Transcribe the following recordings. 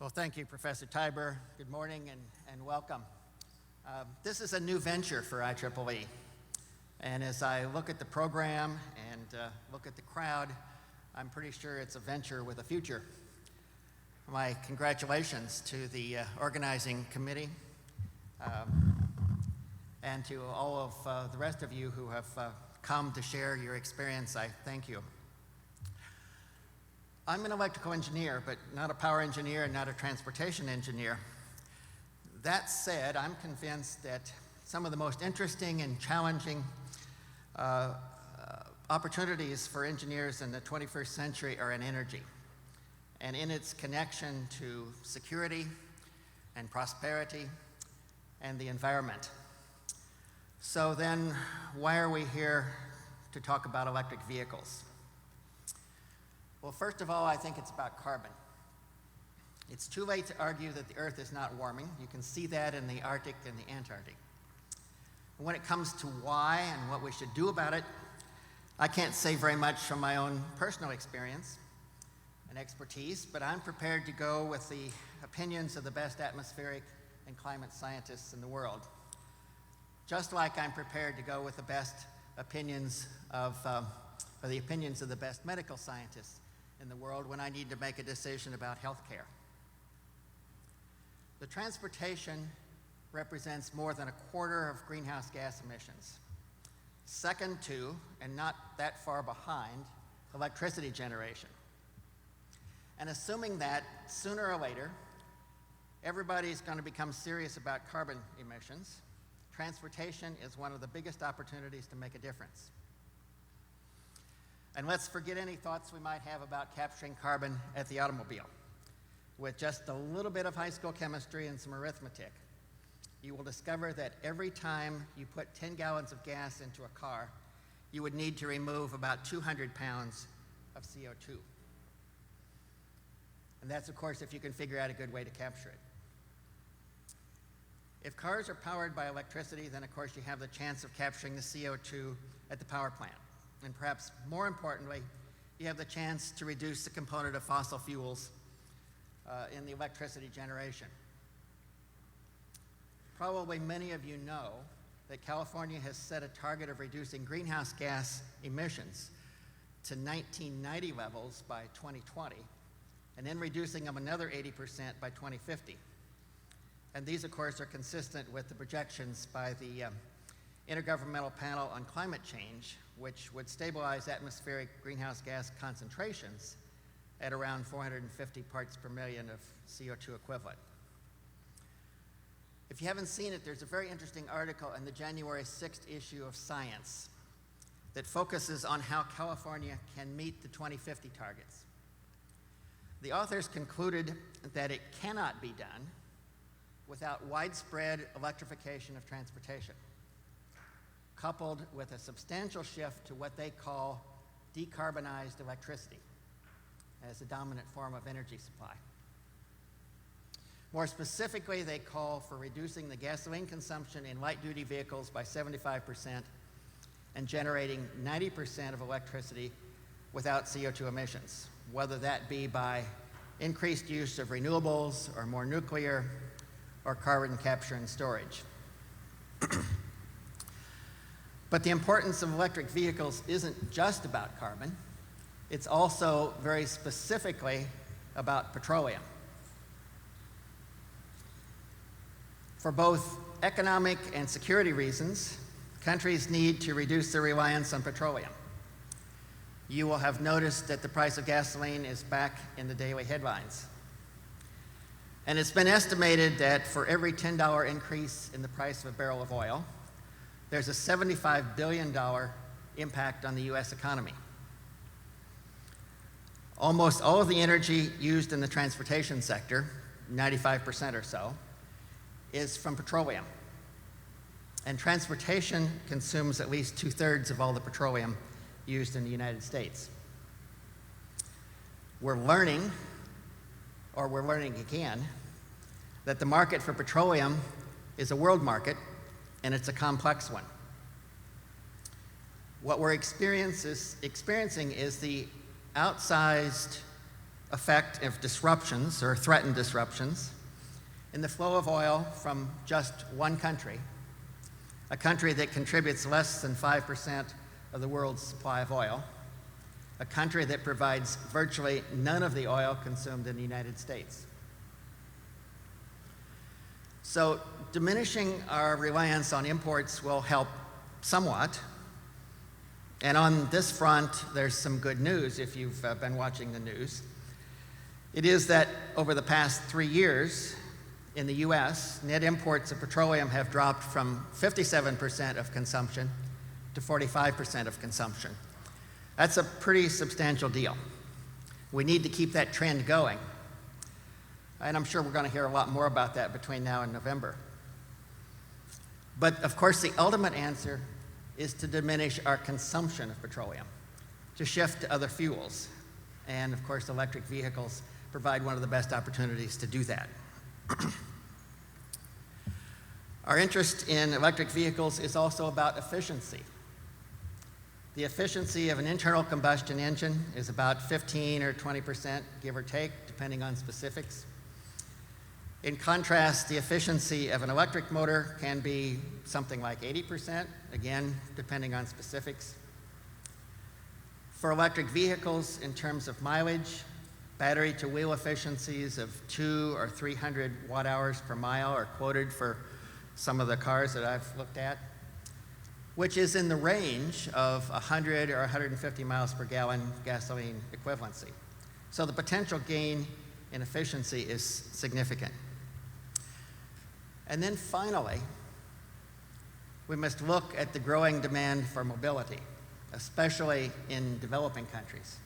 Well, thank you, Professor Tiber. Good morning and welcome. This is a new venture for IEEE. And as I look at the program and look at the crowd, I'm pretty sure it's a venture with a future. My congratulations to the organizing committee and to all of the rest of you who have come to share your experience. I thank you. I'm an electrical engineer, but not a power engineer and not a transportation engineer. That said, I'm convinced that some of the most interesting and challenging opportunities for engineers in the 21st century are in energy and in its connection to security and prosperity and the environment. So then, why are we here to talk about electric vehicles? Well, first of all, I think it's about carbon. It's too late to argue that the Earth is not warming. You can see that in the Arctic and the Antarctic. When it comes to why and what we should do about it, I can't say very much from my own personal experience and expertise, but I'm prepared to go with the opinions of the best atmospheric and climate scientists in the world. Just like I'm prepared to go with the best opinions of, or the opinions of the best medical scientists in the world when I need to make a decision about healthcare. The transportation represents more than a quarter of greenhouse gas emissions. Second to, and not that far behind, electricity generation. And assuming that sooner or later, everybody's going to become serious about carbon emissions, transportation is one of the biggest opportunities to make a difference. And let's forget any thoughts we might have about capturing carbon at the automobile. With just a little bit of high school chemistry and some arithmetic, you will discover that every time you put 10 gallons of gas into a car, you would need to remove about 200 pounds of CO2. And that's, of course, if you can figure out a good way to capture it. If cars are powered by electricity, then of course you have the chance of capturing the CO2 at the power plant. And perhaps more importantly, you have the chance to reduce the component of fossil fuels in the electricity generation. Probably many of you know that California has set a target of reducing greenhouse gas emissions to 1990 levels by 2020, and then reducing them another 80% by 2050. And these, of course, are consistent with the projections by the Intergovernmental Panel on Climate Change, which would stabilize atmospheric greenhouse gas concentrations at around 450 parts per million of CO2 equivalent. If you haven't seen it, there's a very interesting article in the January 6th issue of Science that focuses on how California can meet the 2050 targets. The authors concluded that it cannot be done without widespread electrification of transportation, coupled with a substantial shift to what they call decarbonized electricity as a dominant form of energy supply. More specifically, they call for reducing the gasoline consumption in light-duty vehicles by 75% and generating 90% of electricity without CO2 emissions, whether that be by increased use of renewables or more nuclear or carbon capture and storage. But the importance of electric vehicles isn't just about carbon. It's also very specifically about petroleum. For both economic and security reasons, countries need to reduce their reliance on petroleum. You will have noticed that the price of gasoline is back in the daily headlines. And it's been estimated that for every $10 increase in the price of a barrel of oil, there's a $75 billion impact on the US economy. Almost all of the energy used in the transportation sector, 95% or so, is from petroleum. And transportation consumes at least 2/3 of all the petroleum used in the United States. We're learning again, that the market for petroleum is a world market, and it's a complex one. What we're experiencing is the outsized effect of disruptions or threatened disruptions in the flow of oil from just one country, a country that contributes less than 5% of the world's supply of oil, a country that provides virtually none of the oil consumed in the United States. So diminishing our reliance on imports will help somewhat. And on this front, there's some good news if you've been watching the news. It is that over the past 3 years in the US, net imports of petroleum have dropped from 57% of consumption to 45% of consumption. That's a pretty substantial deal. We need to keep that trend going. And I'm sure we're going to hear a lot more about that between now and November. But of course, the ultimate answer is to diminish our consumption of petroleum, to shift to other fuels. And of course, electric vehicles provide one of the best opportunities to do that. Our interest in electric vehicles is also about efficiency. The efficiency of an internal combustion engine is about 15 or 20%, give or take, depending on specifics. In contrast, the efficiency of an electric motor can be something like 80%, again, depending on specifics. For electric vehicles, in terms of mileage, battery-to-wheel efficiencies of 200 or 300 watt-hours per mile are quoted for some of the cars that I've looked at, which is in the range of 100 or 150 miles per gallon gasoline equivalency. So the potential gain in efficiency is significant. And then finally, we must look at the growing demand for mobility, especially in developing countries.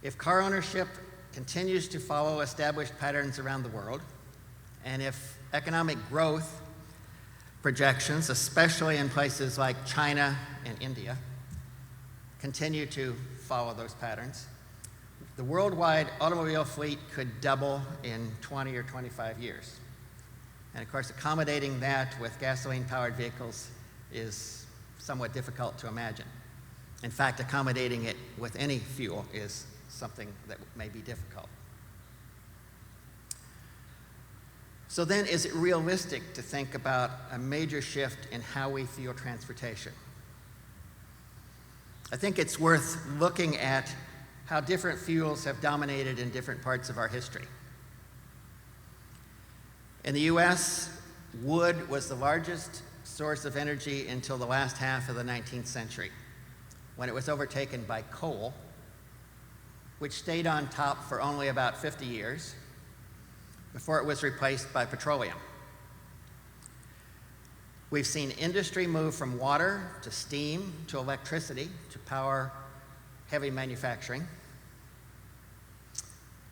If car ownership continues to follow established patterns around the world, and if economic growth projections, especially in places like China and India, continue to follow those patterns, the worldwide automobile fleet could double in 20 or 25 years. And of course, accommodating that with gasoline-powered vehicles is somewhat difficult to imagine. In fact, accommodating it with any fuel is something that may be difficult. So then, is it realistic to think about a major shift in how we fuel transportation? I think it's worth looking at how different fuels have dominated in different parts of our history. In the US, wood was the largest source of energy until the last half of the 19th century, when it was overtaken by coal, which stayed on top for only about 50 years before it was replaced by petroleum. We've seen industry move from water to steam to electricity to power heavy manufacturing.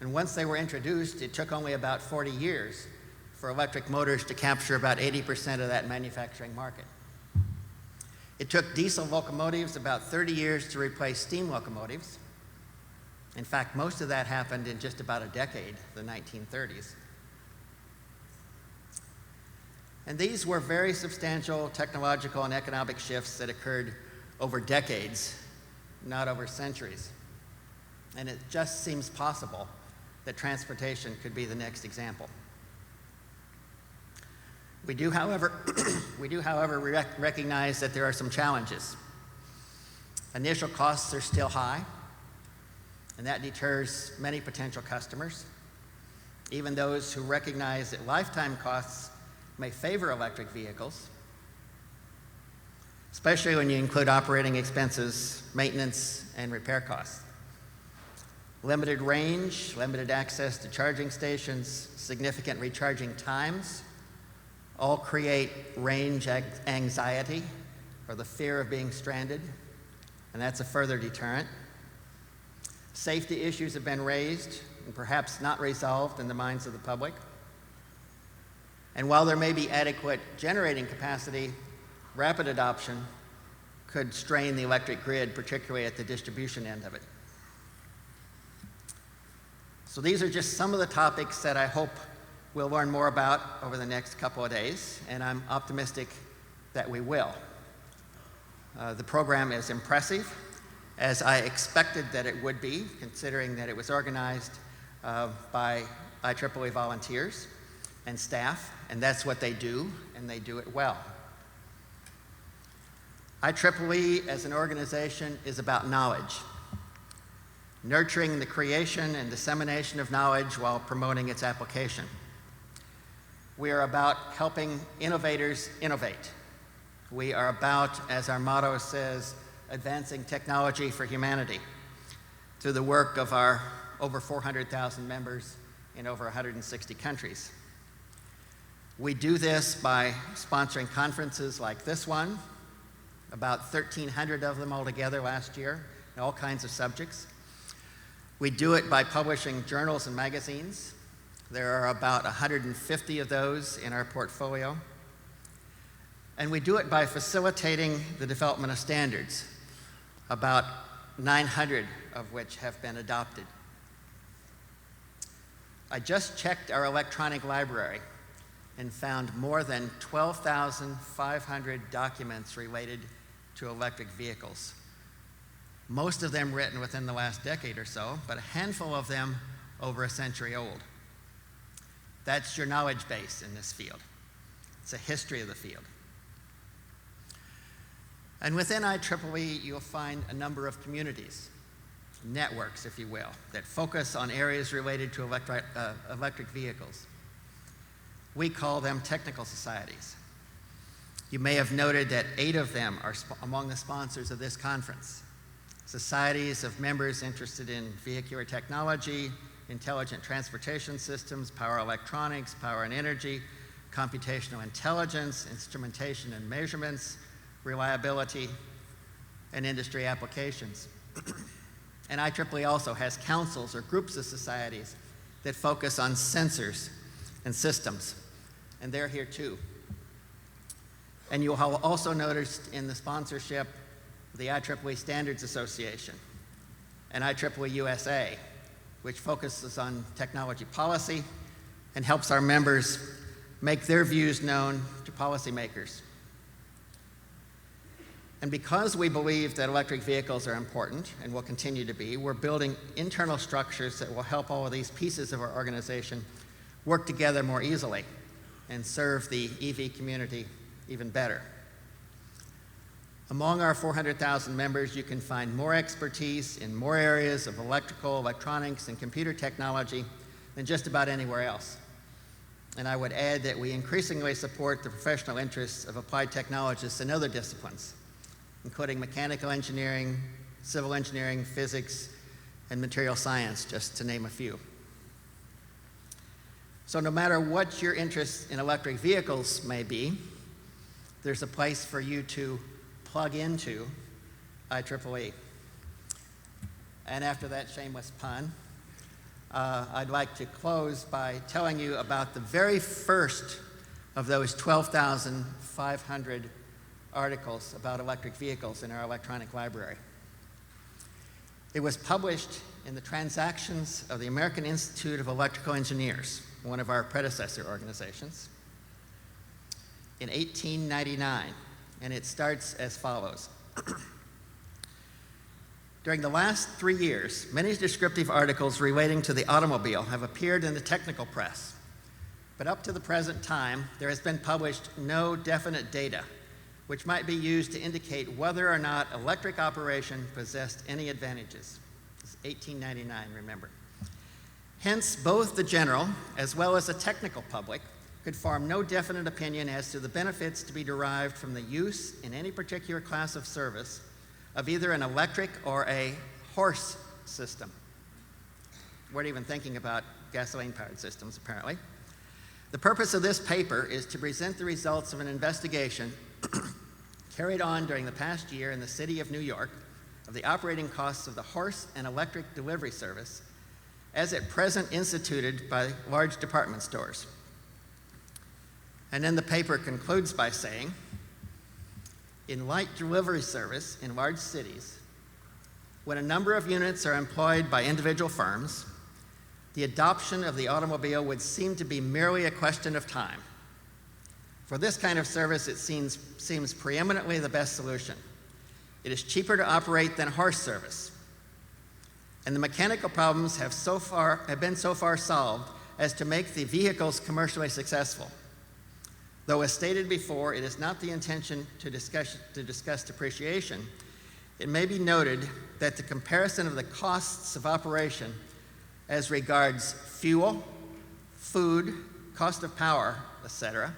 And once they were introduced, it took only about 40 years for electric motors to capture about 80% of that manufacturing market. It took diesel locomotives about 30 years to replace steam locomotives. In fact, most of that happened in just about a decade, the 1930s. And these were very substantial technological and economic shifts that occurred over decades, not over centuries. And it just seems possible that transportation could be the next example. We do, however, recognize that there are some challenges. Initial costs are still high, and that deters many potential customers, even those who recognize that lifetime costs may favor electric vehicles, especially when you include operating expenses, maintenance, and repair costs. Limited range, limited access to charging stations, significant recharging times all create range anxiety or the fear of being stranded, and that's a further deterrent. Safety issues have been raised and perhaps not resolved in the minds of the public. And while there may be adequate generating capacity, rapid adoption could strain the electric grid, particularly at the distribution end of it. So these are just some of the topics that I hope we'll learn more about over the next couple of days, and I'm optimistic that we will. The program is impressive, as I expected that it would be, considering that it was organized by IEEE volunteers and staff, and that's what they do, and they do it well. IEEE as an organization is about knowledge, nurturing the creation and dissemination of knowledge while promoting its application. We are about helping innovators innovate. We are about, as our motto says, advancing technology for humanity through the work of our over 400,000 members in over 160 countries. We do this by sponsoring conferences like this one, about 1,300 of them altogether last year, in all kinds of subjects. We do it by publishing journals and magazines. There are about 150 of those in our portfolio. And we do it by facilitating the development of standards, about 900 of which have been adopted. I just checked our electronic library and found more than 12,500 documents related to electric vehicles. Most of them written within the last decade or so, but a handful of them over a century old. That's your knowledge base in this field. It's a history of the field. And within IEEE, you'll find a number of communities, networks, if you will, that focus on areas related to electric vehicles. We call them technical societies. You may have noted that 8 of them are among the sponsors of this conference. Societies of members interested in vehicular technology, intelligent transportation systems, power electronics, power and energy, computational intelligence, instrumentation and measurements, reliability, and industry applications. And IEEE also has councils or groups of societies that focus on sensors and systems, and they're here too. And you'll have also noticed in the sponsorship the IEEE Standards Association and IEEE USA, which focuses on technology policy and helps our members make their views known to policymakers. And because we believe that electric vehicles are important and will continue to be, we're building internal structures that will help all of these pieces of our organization work together more easily and serve the EV community even better. Among our 400,000 members, you can find more expertise in more areas of electrical, electronics, and computer technology than just about anywhere else. And I would add that we increasingly support the professional interests of applied technologists in other disciplines, including mechanical engineering, civil engineering, physics, and material science, just to name a few. So no matter what your interest in electric vehicles may be, there's a place for you to plug into IEEE. And after that shameless pun, I'd like to close by telling you about the very first of those 12,500 articles about electric vehicles in our electronic library. It was published in the Transactions of the American Institute of Electrical Engineers, one of our predecessor organizations, in 1899, and it starts as follows. During the last 3 years, many descriptive articles relating to the automobile have appeared in the technical press, but up to the present time, there has been published no definite data which might be used to indicate whether or not electric operation possessed any advantages. It's 1899, remember. Hence, both the general as well as the technical public could form no definite opinion as to the benefits to be derived from the use in any particular class of service of either an electric or a horse system. We're not even thinking about gasoline-powered systems, apparently. The purpose of this paper is to present the results of an investigation carried on during the past year in the city of New York of the operating costs of the horse and electric delivery service as at present instituted by large department stores. And then the paper concludes by saying, in light delivery service in large cities, when a number of units are employed by individual firms, the adoption of the automobile would seem to be merely a question of time. For this kind of service, it seems preeminently the best solution. It is cheaper to operate than horse service. And the mechanical problems have been so far solved as to make the vehicles commercially successful. Though, as stated before, it is not the intention to discuss depreciation, it may be noted that the comparison of the costs of operation as regards fuel, food, cost of power, etc.,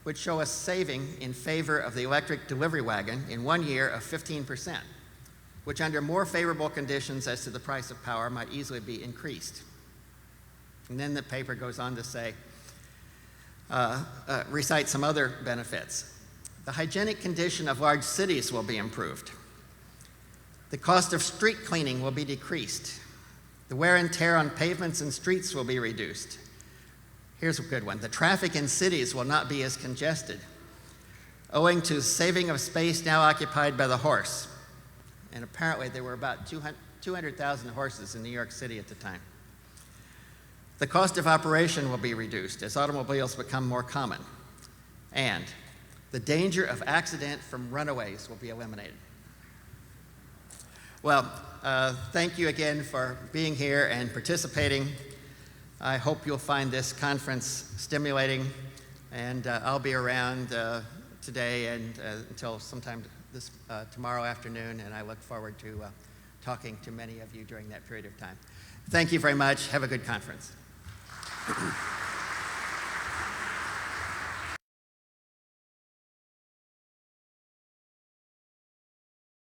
would show a saving in favor of the electric delivery wagon in 1 year of 15%, which under more favorable conditions as to the price of power might easily be increased. And then the paper goes on to say, recite some other benefits. The hygienic condition of large cities will be improved. The cost of street cleaning will be decreased. The wear and tear on pavements and streets will be reduced. Here's a good one. The traffic in cities will not be as congested, owing to saving of space now occupied by the horse. And apparently there were about 200,000 horses in New York City at the time. The cost of operation will be reduced as automobiles become more common. And the danger of accident from runaways will be eliminated. Well, thank you again for being here and participating. I hope you'll find this conference stimulating, and I'll be around today and until sometime tomorrow afternoon, and I look forward to talking to many of you during that period of time. Thank you very much. Have a good conference.